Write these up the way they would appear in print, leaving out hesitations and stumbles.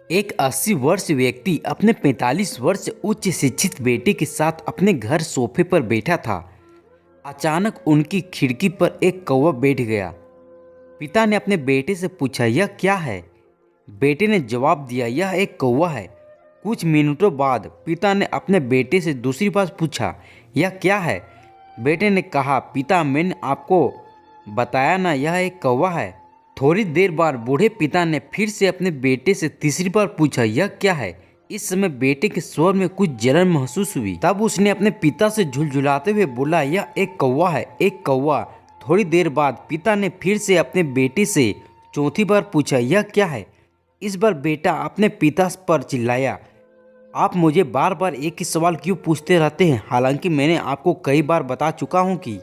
एक 80 वर्ष व्यक्ति अपने 45 वर्ष उच्च शिक्षित बेटे के साथ अपने घर सोफे पर बैठा था। अचानक उनकी खिड़की पर एक कौवा बैठ गया। पिता ने अपने बेटे से पूछा, यह क्या है? बेटे ने जवाब दिया, यह एक कौवा है। कुछ मिनटों बाद पिता ने अपने बेटे से दूसरी बार पूछा, यह क्या है? बेटे ने कहा, पिता मैंने आपको बताया ना, यह एक कौवा है। थोड़ी देर बाद बूढ़े पिता ने फिर से अपने बेटे से तीसरी बार पूछा, यह क्या है? इस समय बेटे के स्वर में कुछ जलन महसूस हुई। तब उसने अपने पिता से झुलझुलाते हुए बोला, यह एक कौवा है, एक कौवा। थोड़ी देर बाद पिता ने फिर से अपने बेटे से चौथी बार पूछा, यह क्या है? इस बार बेटा अपने पिता पर चिल्लाया, आप मुझे बार बार एक ही सवाल क्यों पूछते रहते हैं? हालांकि मैंने आपको कई बार बता चुका हूँ कि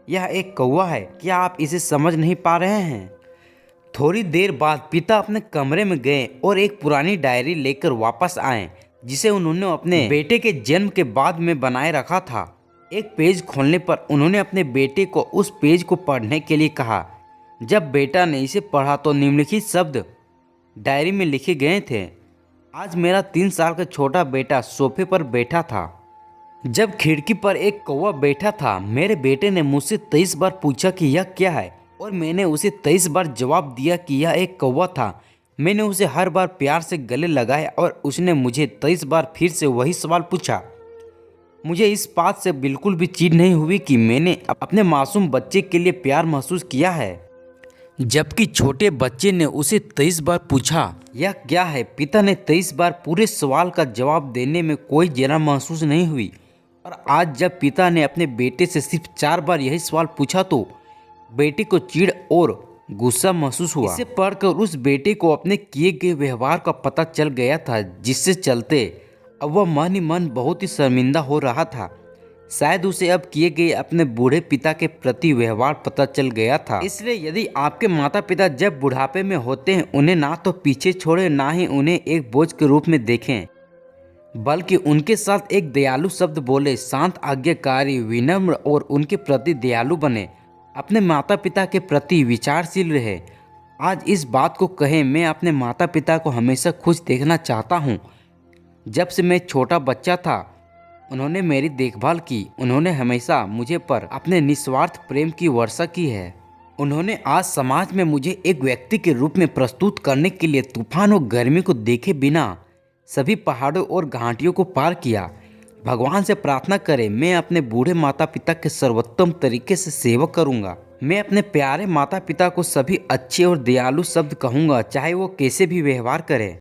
यह एक कौवा है। क्या आप इसे समझ नहीं पा रहे हैं? थोड़ी देर बाद पिता अपने कमरे में गए और एक पुरानी डायरी लेकर वापस आए, जिसे उन्होंने अपने बेटे के जन्म के बाद में बनाए रखा था। एक पेज खोलने पर उन्होंने अपने बेटे को उस पेज को पढ़ने के लिए कहा। जब बेटा ने इसे पढ़ा तो निम्नलिखित शब्द डायरी में लिखे गए थे, आज मेरा 3 साल का छोटा बेटा सोफे पर बैठा था। जब खिड़की पर एक कौवा बैठा था, मेरे बेटे ने मुझसे 23 बार पूछा कि यह क्या है, और मैंने उसे 23 बार जवाब दिया कि यह एक कौवा था। मैंने उसे हर बार प्यार से गले लगाया और उसने मुझे 23 बार फिर से वही सवाल पूछा। मुझे इस बात से बिल्कुल भी चिढ़ नहीं हुई कि मैंने अपने मासूम बच्चे के लिए प्यार महसूस किया है, जबकि छोटे बच्चे ने उसे 23 बार पूछा, यह क्या है? पिता ने 23 बार पूरे सवाल का जवाब देने में कोई जरा महसूस नहीं हुई। और आज जब पिता ने अपने बेटे से सिर्फ 4 बार यही सवाल पूछा तो बेटे को चिढ़ और गुस्सा महसूस हुआ। इसे पढ़कर उस बेटे को अपने किए गए व्यवहार का पता चल गया था, जिससे चलते अब वह मन ही मन बहुत ही शर्मिंदा हो रहा था। शायद उसे अब किए गए अपने बूढ़े पिता के प्रति व्यवहार पता चल गया था। इसलिए यदि आपके माता पिता जब बुढ़ापे में होते हैं, उन्हें ना तो पीछे छोड़े, ना ही उन्हें एक बोझ के रूप में देखें, बल्कि उनके साथ एक दयालु शब्द बोले, शांत, आज्ञाकारी, विनम्र और उनके प्रति दयालु बने। अपने माता पिता के प्रति विचारशील रहे। आज इस बात को कहें, मैं अपने माता पिता को हमेशा खुश देखना चाहता हूँ। जब से मैं छोटा बच्चा था, उन्होंने मेरी देखभाल की। उन्होंने हमेशा मुझे पर अपने निस्वार्थ प्रेम की वर्षा की है। उन्होंने आज समाज में मुझे एक व्यक्ति के रूप में प्रस्तुत करने के लिए तूफान और गर्मी को देखे बिना सभी पहाड़ों और घाटियों को पार किया। भगवान से प्रार्थना करें, मैं अपने बूढ़े माता पिता के सर्वोत्तम तरीके से सेवा करूंगा। मैं अपने प्यारे माता पिता को सभी अच्छे और दयालु शब्द कहूंगा, चाहे वो कैसे भी व्यवहार करें।